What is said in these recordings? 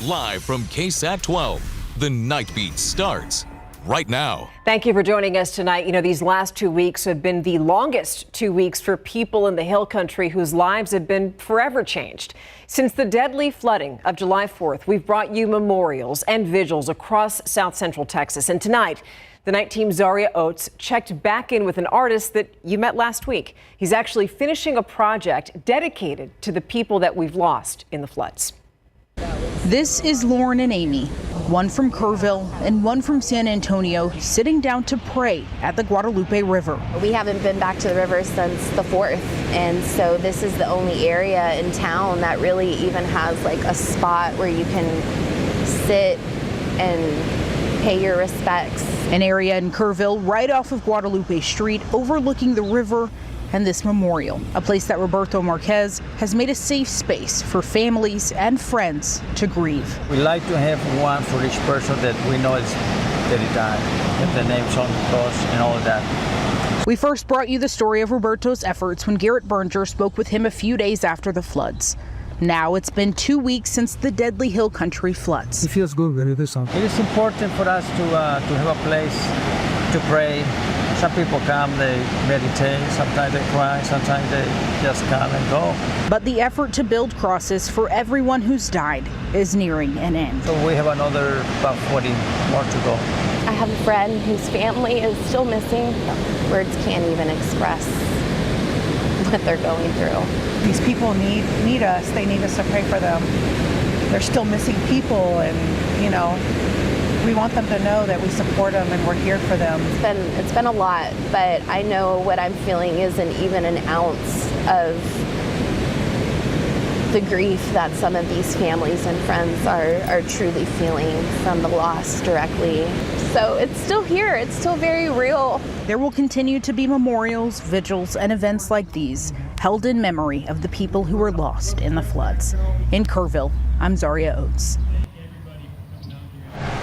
Live from KSAT 12, the Nightbeat starts right now. Thank you for joining us tonight. You know, these last 2 weeks have been the longest 2 weeks for people in the Hill Country whose lives have been forever changed. Since the deadly flooding of July 4th, we've brought you memorials and vigils across South Central Texas. And tonight, the night team Zaria Oates checked back in with an artist that you met last week. He's actually finishing a project dedicated to the people that we've lost in the floods. This is Lauren and Amy, one from Kerrville and one from San Antonio, sitting down to pray at the Guadalupe River. We haven't been back to the river since the 4th, and so this is the only area in town that really even has like a spot where you can sit and pay your respects. An area in Kerrville right off of Guadalupe Street overlooking the river and this memorial, a place that Roberto Marquez has made a safe space for families and friends to grieve. We like to have one for each person that we know that he died, have the names on the cross and all of that. We first brought you the story of Roberto's efforts when Garrett Berger spoke with him a few days after the floods. Now it's been 2 weeks since the deadly Hill Country floods. It feels good when you do something. It is important for us to have a place to pray. Some people come, they meditate, sometimes they cry, sometimes they just come and go. But the effort to build crosses for everyone who's died is nearing an end. So we have another about 40 more to go. I have a friend whose family is still missing. Words can't even express what they're going through. These people need us. They need us to pray for them. They're still missing people, and you know, we want them to know that we support them and we're here for them. It's been a lot, but I know what I'm feeling isn't even an ounce of the grief that some of these families and friends are truly feeling from the loss directly. So it's still here. It's still very real. There will continue to be memorials, vigils, and events like these held in memory of the people who were lost in the floods. In Kerrville, I'm Zaria Oates.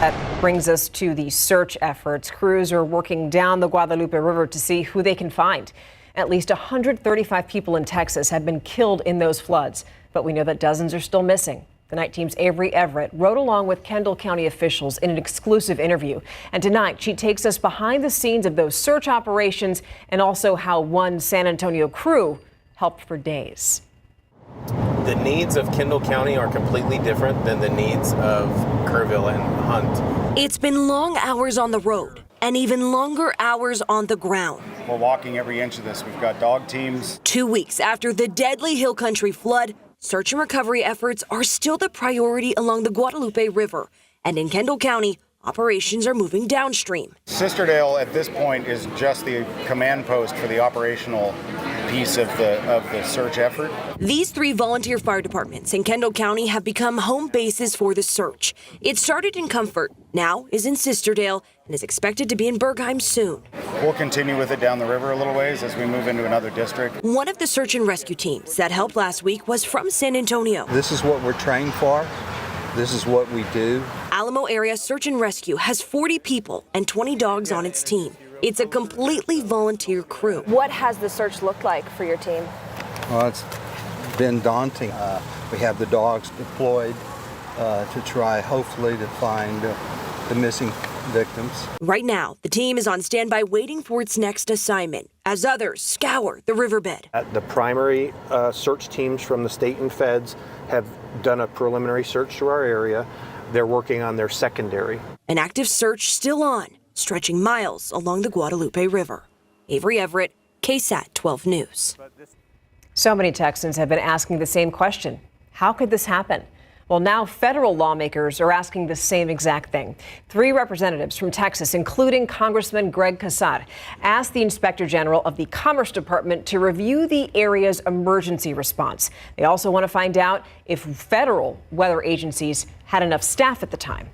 That brings us to the search efforts. Crews are working down the Guadalupe River to see who they can find. At least 135 people in Texas have been killed in those floods, but we know that dozens are still missing. The night team's Avery Everett rode along with Kendall County officials in an exclusive interview. And tonight, she takes us behind the scenes of those search operations and also how one San Antonio crew helped for days. The needs of Kendall County are completely different than the needs of Kerrville and Hunt. It's been long hours on the road and even longer hours on the ground. We're walking every inch of this. We've got dog teams. 2 weeks after the deadly Hill Country flood, search and recovery efforts are still the priority along the Guadalupe River. And in Kendall County, operations are moving downstream. Sisterdale at this point is just the command post for the operational piece of the search effort. These 3 volunteer fire departments in Kendall County have become home bases for the search. It started in Comfort, now is in Sisterdale, and is expected to be in Bergheim soon. We'll continue with it down the river a little ways as we move into another district. One of the search and rescue teams that helped last week was from San Antonio. This is what we're trained for. This is what we do. Alamo Area Search and Rescue has 40 people and 20 dogs on its team. It's a completely volunteer crew. What has the search looked like for your team? Well, it's been daunting. We have the dogs deployed to try, hopefully, to find the missing victims. Right now, the team is on standby waiting for its next assignment as others scour the riverbed. The primary search teams from the state and feds have done a preliminary search through our area. They're working on their secondary. An active search still on, stretching miles along the Guadalupe River. Avery Everett, KSAT 12 News. So many Texans have been asking the same question. How could this happen? Well, now federal lawmakers are asking the same exact thing. 3 representatives from Texas, including Congressman Greg KSAT, asked the Inspector General of the Commerce Department to review the area's emergency response. They also want to find out if federal weather agencies had enough staff at the time.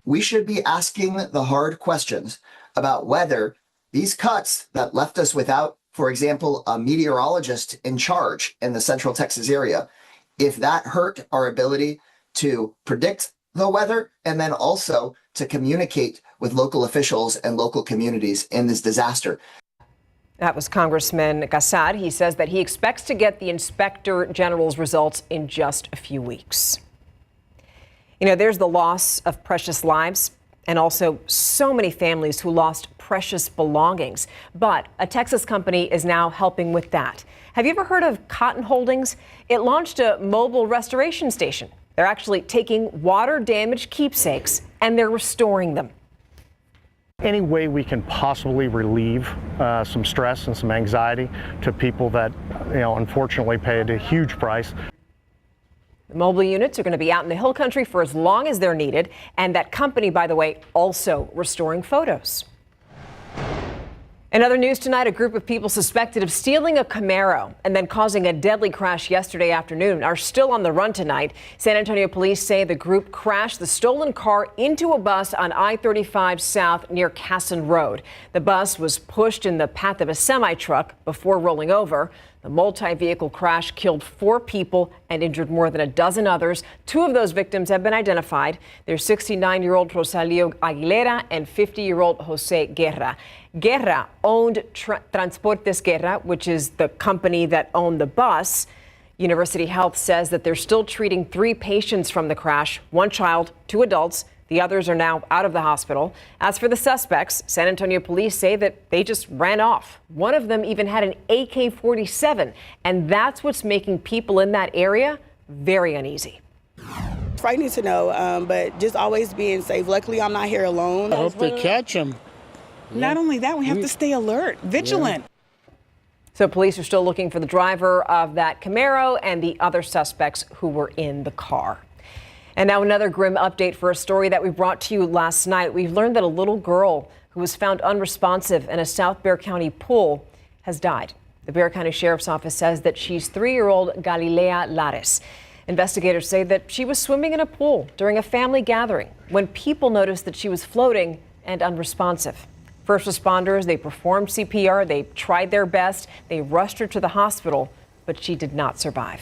We should be asking the hard questions about whether these cuts that left us without, for example, a meteorologist in charge in the Central Texas area, if that hurt our ability to predict the weather and then also to communicate with local officials and local communities in this disaster. That was Congressman KSAT. He says that he expects to get the Inspector General's results in just a few weeks. You know, there's the loss of precious lives and also so many families who lost precious belongings. But a Texas company is now helping with that. Have you ever heard of Cotton Holdings? It launched a mobile restoration station. They're actually taking water-damaged keepsakes and they're restoring them. Any way we can possibly relieve some stress and some anxiety to people that, unfortunately paid a huge price. The mobile units are going to be out in the hill country for as long as they're needed. And that company, by the way, also restoring photos. In other news tonight, a group of people suspected of stealing a Camaro and then causing a deadly crash yesterday afternoon are still on the run tonight. San Antonio police say the group crashed the stolen car into a bus on I-35 South near Casson Road. The bus was pushed in the path of a semi-truck before rolling over. The multi-vehicle crash killed 4 people and injured more than a dozen others. 2 of those victims have been identified. They're 69-year-old Rosalio Aguilera and 50-year-old Jose Guerra. Guerra owned Transportes Guerra, which is the company that owned the bus. University Health says that they're still treating 3 patients from the crash, 1 child, 2 adults. The others are now out of the hospital. As for the suspects, San Antonio police say that they just ran off. One of them even had an AK-47, and that's what's making people in that area very uneasy. Frightening to know, but just always being safe. Luckily, I'm not here alone. I hope they catch him. Not only that, we have to stay alert, vigilant. So police are still looking for the driver of that Camaro and the other suspects who were in the car. And now another grim update for a story that we brought to you last night. We've learned that a little girl who was found unresponsive in a South Bexar County pool has died. The Bexar County Sheriff's Office says that she's 3-year-old Galilea Lares. Investigators say that she was swimming in a pool during a family gathering when people noticed that she was floating and unresponsive. First responders, they performed CPR, they tried their best, they rushed her to the hospital, but she did not survive.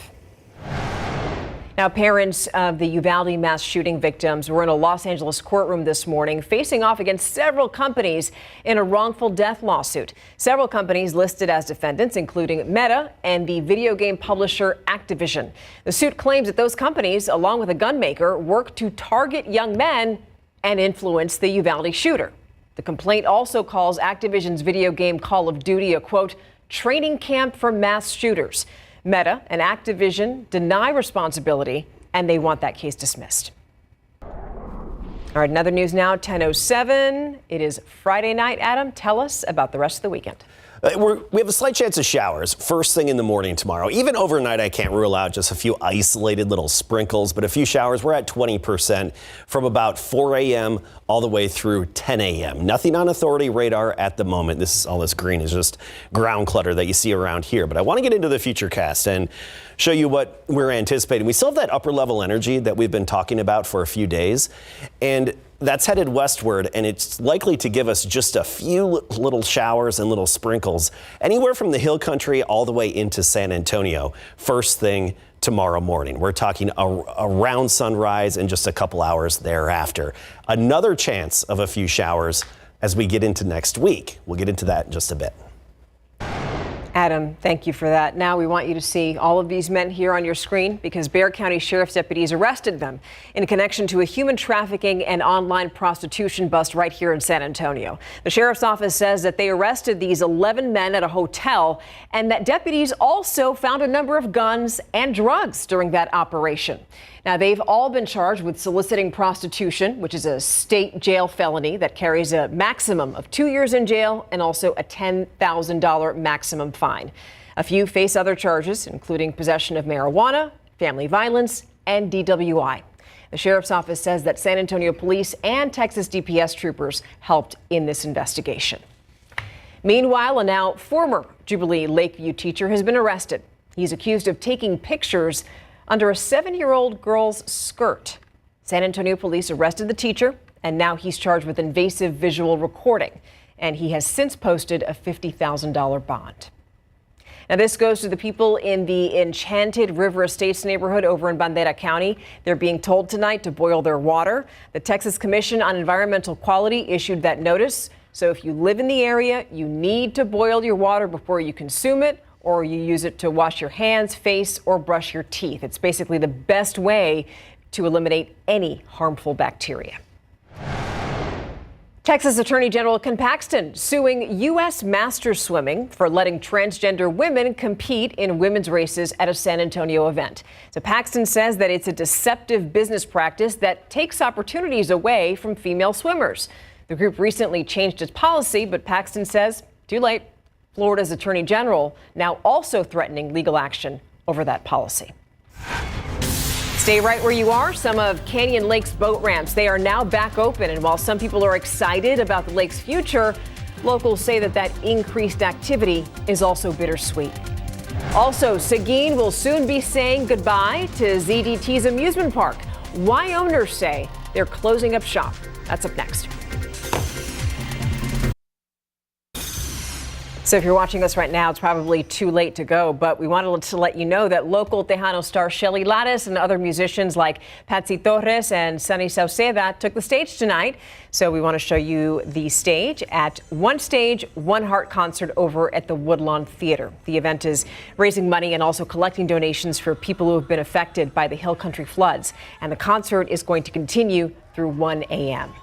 Now, parents of the Uvalde mass shooting victims were in a Los Angeles courtroom this morning facing off against several companies in a wrongful death lawsuit. Several companies listed as defendants, including Meta and the video game publisher Activision. The suit claims that those companies, along with a gun maker, worked to target young men and influence the Uvalde shooter. The complaint also calls Activision's video game Call of Duty a, quote, training camp for mass shooters. Meta and Activision deny responsibility, and they want that case dismissed. All right, another news now, 10:07. It is Friday night. Adam, tell us about the rest of the weekend. We have a slight chance of showers first thing in the morning tomorrow. Even overnight, I can't rule out just a few isolated little sprinkles, but a few showers. We're at 20% from about 4 a.m. all the way through 10 a.m. Nothing on authority radar at the moment. All this green is just ground clutter that you see around here. But I want to get into the futurecast and show you what we're anticipating. We still have that upper level energy that we've been talking about for a few days, and that's headed westward, and it's likely to give us just a few little showers and little sprinkles anywhere from the hill country all the way into San Antonio first thing tomorrow morning. We're talking around sunrise and just a couple hours thereafter. Another chance of a few showers as we get into next week. We'll get into that in just a bit. Adam, thank you for that. Now we want you to see all of these men here on your screen because Bexar County Sheriff's deputies arrested them in connection to a human trafficking and online prostitution bust right here in San Antonio. The Sheriff's Office says that they arrested these 11 men at a hotel and that deputies also found a number of guns and drugs during that operation. Now, they've all been charged with soliciting prostitution, which is a state jail felony that carries a maximum of 2 years in jail and also a $10,000 maximum fine. A few face other charges, including possession of marijuana, family violence, and DWI. The Sheriff's Office says that San Antonio police and Texas DPS troopers helped in this investigation. Meanwhile, a now former Jubilee Lakeview teacher has been arrested. He's accused of taking pictures under a 7-year-old girl's skirt. San Antonio police arrested the teacher, and now he's charged with invasive visual recording, and he has since posted a $50,000 bond. Now, this goes to the people in the Enchanted River Estates neighborhood over in Bandera County. They're being told tonight to boil their water. The Texas Commission on Environmental Quality issued that notice. So if you live in the area, you need to boil your water before you consume it, or you use it to wash your hands, face, or brush your teeth. It's basically the best way to eliminate any harmful bacteria. Texas Attorney General Ken Paxton suing U.S. Masters Swimming for letting transgender women compete in women's races at a San Antonio event. So Paxton says that it's a deceptive business practice that takes opportunities away from female swimmers. The group recently changed its policy, but Paxton says, too late. Florida's Attorney General now also threatening legal action over that policy. Stay right where you are. Some of Canyon Lake's boat ramps, they are now back open. And while some people are excited about the lake's future, locals say that increased activity is also bittersweet. Also, Seguin will soon be saying goodbye to ZDT's amusement park. Why owners say they're closing up shop. That's up next. So if you're watching us right now, it's probably too late to go, but we wanted to let you know that local Tejano star Shelly Lares and other musicians like Patsy Torres and Sunny Sauceda took the stage tonight. So we want to show you the stage at One Stage, One Heart concert over at the Woodlawn Theater. The event is raising money and also collecting donations for people who have been affected by the Hill Country floods. And the concert is going to continue through 1 a.m.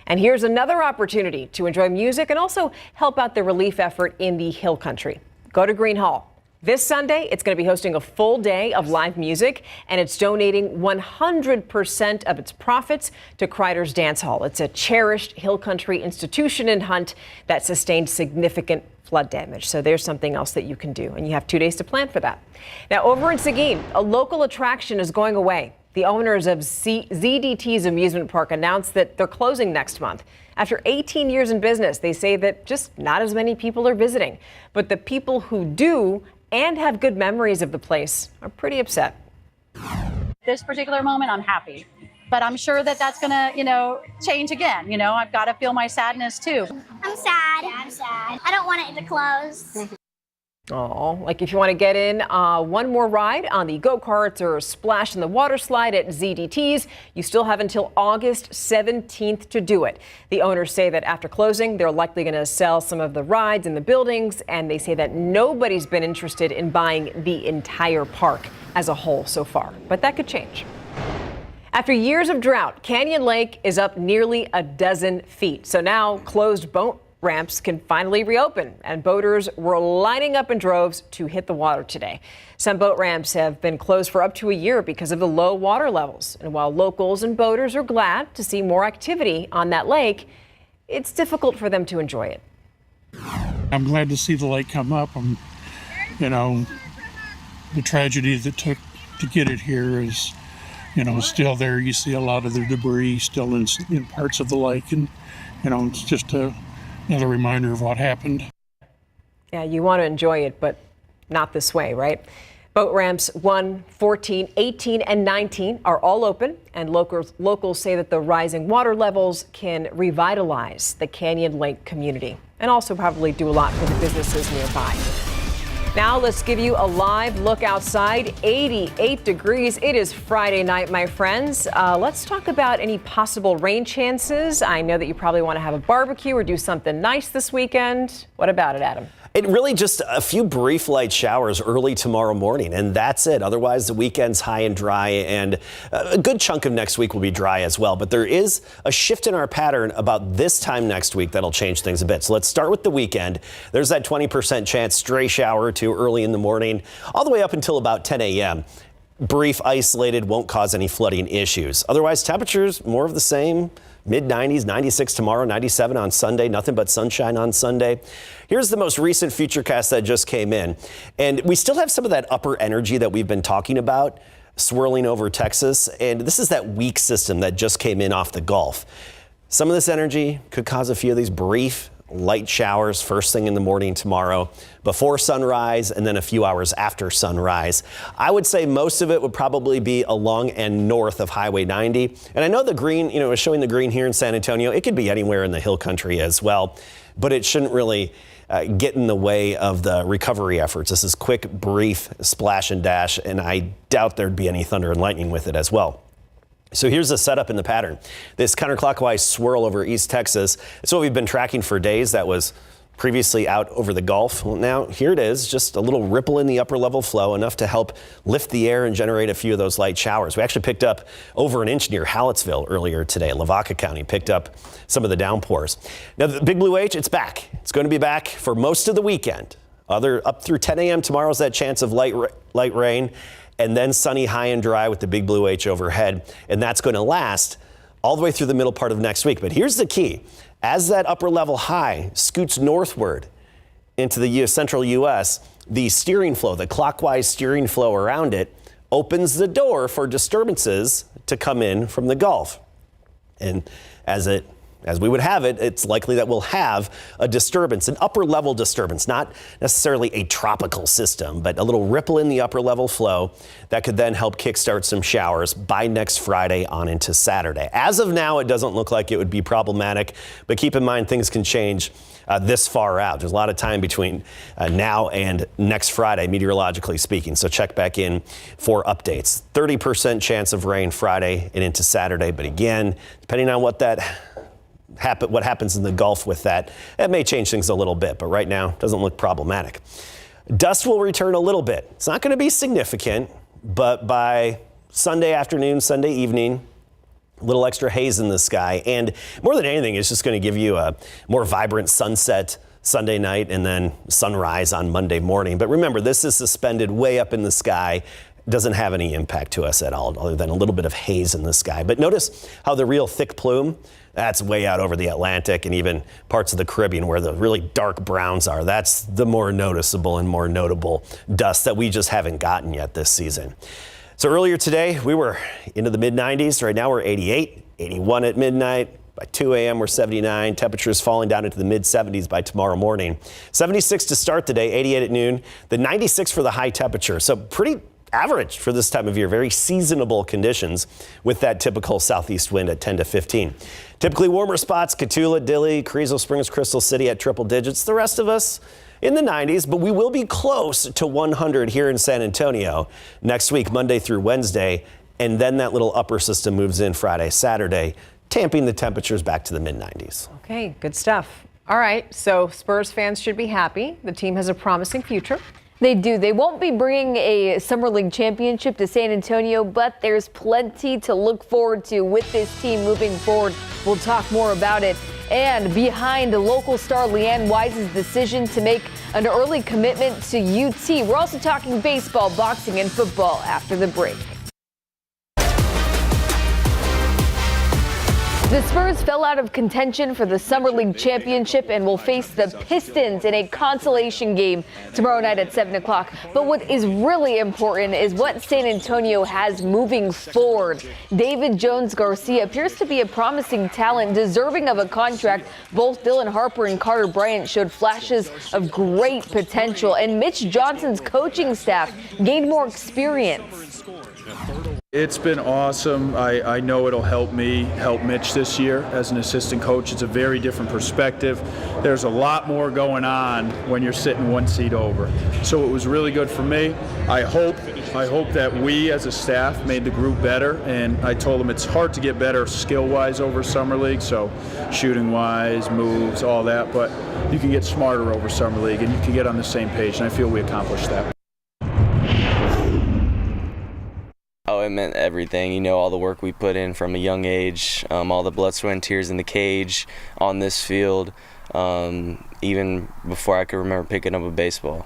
And here's another opportunity to enjoy music and also help out the relief effort in the Hill Country. Go to Green Hall. This Sunday, it's going to be hosting a full day of live music, and it's donating 100% of its profits to Crider's Dance Hall. It's a cherished Hill Country institution in Hunt that sustained significant flood damage. So there's something else that you can do, and you have 2 days to plan for that. Now, over in Seguin, a local attraction is going away. The owners of ZDT's amusement park announced that they're closing next month. After 18 years in business, they say that just not as many people are visiting. But the people who do and have good memories of the place are pretty upset. This particular moment, I'm happy. But I'm sure that that's going to, change again. I've got to feel my sadness, too. I'm sad. Yeah, I'm sad. I don't want it to close. Oh, like if you want to get in one more ride on the go-karts or splash in the water slide at ZDT's, you still have until August 17th to do it. The owners say that after closing, they're likely going to sell some of the rides in the buildings, and they say that nobody's been interested in buying the entire park as a whole so far. But that could change. After years of drought, Canyon Lake is up nearly a dozen feet. So now closed boat ramps can finally reopen, and boaters were lining up in droves to hit the water today. Some boat ramps have been closed for up to a year because of the low water levels. And while locals and boaters are glad to see more activity on that lake, it's difficult for them to enjoy it. I'm glad to see the lake come up. The tragedy that took to get it here is, still there. You see a lot of the debris still in parts of the lake, and, it's just another reminder of what happened. Yeah, you want to enjoy it, but not this way, right? Boat ramps 1, 14, 18, and 19 are all open, and locals say that the rising water levels can revitalize the Canyon Lake community and also probably do a lot for the businesses nearby. Now let's give you a live look outside. 88 degrees. It is Friday night, my friends. Let's talk about any possible rain chances. I know that you probably want to have a barbecue or do something nice this weekend. What about it, Adam? It really just a few brief light showers early tomorrow morning, and that's it. Otherwise, the weekend's high and dry, and a good chunk of next week will be dry as well. But there is a shift in our pattern about this time next week that'll change things a bit. So let's start with the weekend. There's that 20% chance stray shower or two early in the morning, all the way up until about 10 a.m. Brief, isolated, won't cause any flooding issues. Otherwise, temperatures more of the same. Mid-90s, 96 tomorrow, 97 on Sunday, nothing but sunshine on Sunday. Here's the most recent futurecast that just came in. And we still have some of that upper energy that we've been talking about swirling over Texas. And this is that weak system that just came in off the Gulf. Some of this energy could cause a few of these brief light showers first thing in the morning tomorrow before sunrise and then a few hours after sunrise. I would say most of it would probably be along and north of Highway 90. And I know the green, is showing the green here in San Antonio. It could be anywhere in the Hill Country as well, but it shouldn't really get in the way of the recovery efforts. This is quick, brief splash and dash, and I doubt there'd be any thunder and lightning with it as well. So here's the setup in the pattern. This counterclockwise swirl over East Texas. It's what we've been tracking for days. That was previously out over the Gulf. Well, now here it is, just a little ripple in the upper level flow, enough to help lift the air and generate a few of those light showers. We actually picked up over an inch near Hallettsville earlier today. Lavaca County picked up some of the downpours. Now the Big Blue H, it's back. It's going to be back for most of the weekend. Up through 10 a.m. tomorrow's that chance of light rain, and then sunny, high and dry with the Big Blue H overhead. And that's going to last all the way through the middle part of next week. But here's the key. As that upper level high scoots northward into the central U.S., the steering flow, the clockwise steering flow around it, opens the door for disturbances to come in from the Gulf. And as we would have it, it's likely that we'll have a disturbance, an upper level disturbance, not necessarily a tropical system, but a little ripple in the upper level flow that could then help kickstart some showers by next Friday on into Saturday. As of now, it doesn't look like it would be problematic, but keep in mind things can change this far out. There's a lot of time between now and next Friday, meteorologically speaking, so check back in for updates. 30% chance of rain Friday and into Saturday, but again, depending on what happens in the Gulf with that, it may change things a little bit, but right now it doesn't look problematic. Dust will return a little bit. It's not going to be significant, but by Sunday afternoon, Sunday evening, a little extra haze in the sky, and more than anything, it's just going to give you a more vibrant sunset Sunday night and then sunrise on Monday morning. But remember, this is suspended way up in the sky. Doesn't have any impact to us at all, other than a little bit of haze in the sky. But notice how the real thick plume, that's way out over the Atlantic and even parts of the Caribbean where the really dark browns are. That's the more noticeable and more notable dust that we just haven't gotten yet this season. So earlier today, we were into the mid-90s. Right now we're 88, 81 at midnight. By 2 a.m. we're 79. Temperatures falling down into the mid-70s by tomorrow morning. 76 to start the day, 88 at noon. The 96 for the high temperature. So pretty average for this time of year. Very seasonable conditions with that typical southeast wind at 10 to 15. Typically warmer spots, Cotulla, Dilley, Carrizo Springs, Crystal City at triple digits. The rest of us in the 90s, but we will be close to 100 here in San Antonio next week, Monday through Wednesday. And then that little upper system moves in Friday, Saturday, tamping the temperatures back to the mid-90s. Okay, good stuff. All right, so Spurs fans should be happy. The team has a promising future. They do. They won't be bringing a Summer League championship to San Antonio, but there's plenty to look forward to with this team moving forward. We'll talk more about it. And behind local star Leanne Wise's decision to make an early commitment to UT, we're also talking baseball, boxing, and football after the break. The Spurs fell out of contention for the Summer League championship and will face the Pistons in a consolation game tomorrow night at 7 o'clock. But what is really important is what San Antonio has moving forward. David Jones-Garcia appears to be a promising talent, deserving of a contract. Both Dylan Harper and Carter Bryant showed flashes of great potential, and Mitch Johnson's coaching staff gained more experience. It's been awesome. I know it'll help me help Mitch this year as an assistant coach. It's a very different perspective. There's a lot more going on when you're sitting one seat over. So it was really good for me. I hope that we as a staff made the group better, and I told them it's hard to get better skill-wise over Summer League, so shooting-wise, moves, all that, but you can get smarter over Summer League and you can get on the same page, and I feel we accomplished that. Oh, it meant everything. You know, all the work we put in from a young age, all the blood, sweat, and tears in the cage, on this field, even before I could remember picking up a baseball.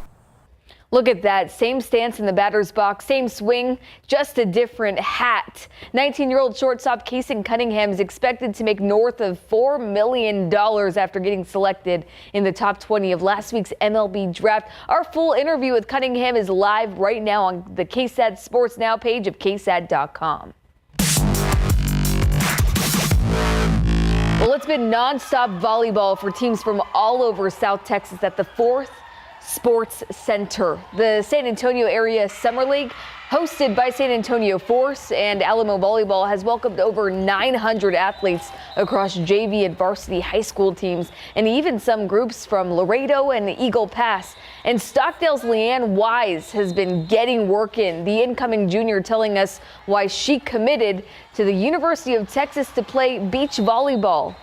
Look at that. Same stance in the batter's box, same swing, just a different hat. 19-year-old shortstop Kason Cunningham is expected to make north of $4 million after getting selected in the top 20 of last week's MLB draft. Our full interview with Cunningham is live right now on the KSAT Sports Now page of KSAT.com. Well, it's been nonstop volleyball for teams from all over South Texas at the 4th Sports Center. The San Antonio Area Summer League, hosted by San Antonio Force and Alamo Volleyball, has welcomed over 900 athletes across JV and varsity high school teams, and even some groups from Laredo and Eagle Pass. And Stockdale's Leanne Wise has been getting work in, the incoming junior telling us why she committed to the University of Texas to play beach volleyball.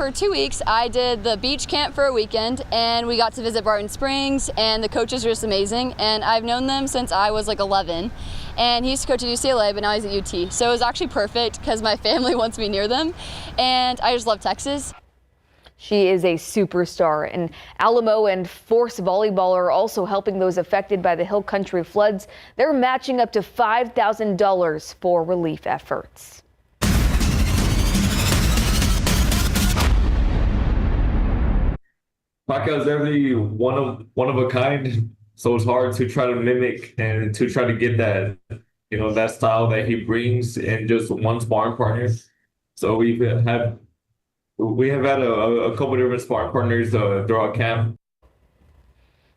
For 2 weeks, I did the beach camp for a weekend, and we got to visit Barton Springs, and the coaches were just amazing. And I've known them since I was like 11. And he used to coach at UCLA, but now he's at UT. So it was actually perfect because my family wants me near them, and I just love Texas. She is a superstar, and Alamo and Force Volleyball are also helping those affected by the Hill Country floods. They're matching up to $5,000 for relief efforts. Paca's definitely one of a kind, so it's hard to try to mimic and to try to get that, that style that he brings in just one sparring partner. So we have had a couple different sparring partners throughout camp.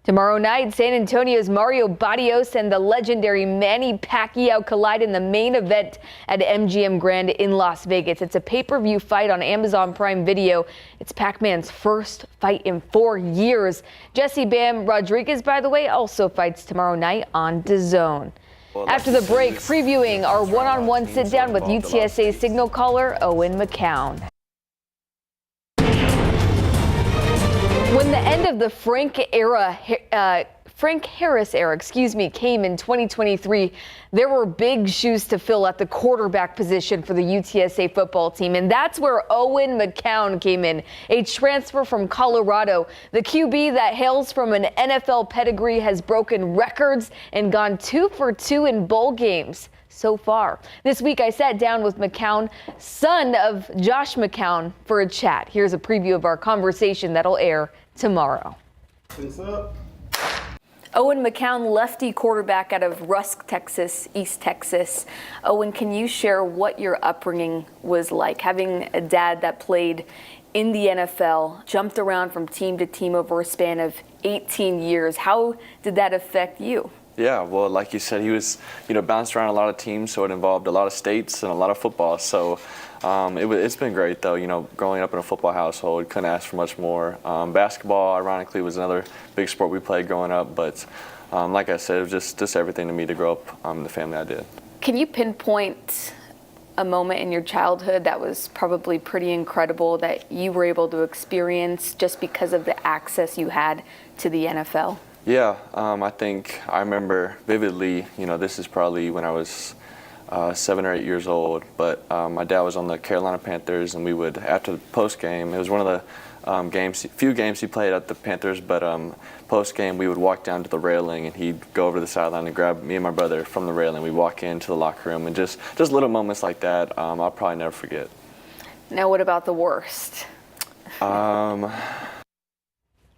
Tomorrow night, San Antonio's Mario Barrios and the legendary Manny Pacquiao collide in the main event at MGM Grand in Las Vegas. It's a pay-per-view fight on Amazon Prime Video. It's Pac-Man's first fight in 4 years. Jesse Bam Rodriguez, by the way, also fights tomorrow night on DAZN. After the break, previewing our one-on-one sit-down with UTSA signal caller Owen McCown. When the end of the Frank Harris era, came in 2023, there were big shoes to fill at the quarterback position for the UTSA football team, and that's where Owen McCown came in, a transfer from Colorado. The QB that hails from an NFL pedigree has broken records and gone 2 for 2 in bowl games so far. This week, I sat down with McCown, son of Josh McCown, for a chat. Here's a preview of our conversation that'll air tomorrow. What's up? Owen McCown, lefty quarterback out of Rusk, Texas, East Texas. Owen, can you share what your upbringing was like, having a dad that played in the NFL, jumped around from team to team over a span of 18 years? How did that affect you? Yeah, well, like you said, he was, bounced around a lot of teams, so it involved a lot of states and a lot of football. So it's been great, though. Growing up in a football household, couldn't ask for much more. Basketball, ironically, was another big sport we played growing up. But like I said, it was just everything to me to grow up in the family I did. Can you pinpoint a moment in your childhood that was probably pretty incredible that you were able to experience just because of the access you had to the NFL? Yeah, I think I remember vividly, this is probably when I was 7 or 8 years old, but my dad was on the Carolina Panthers, and we would, after the post game, it was one of the few games he played at the Panthers, but post game we would walk down to the railing, and he'd go over to the sideline and grab me and my brother from the railing. We'd walk into the locker room, and just little moments like that I'll probably never forget. Now, what about the worst? How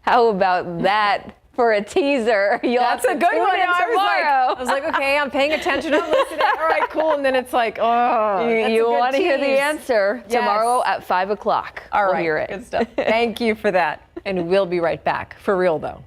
about that? For a teaser. That's a good one. I was like, okay, I'm paying attention. I'm listening. All right, cool. And then it's like, oh, you want to hear the answer tomorrow at 5 o'clock. All right, we'll hear it. Good stuff. Thank you for that. And we'll be right back. For real, though.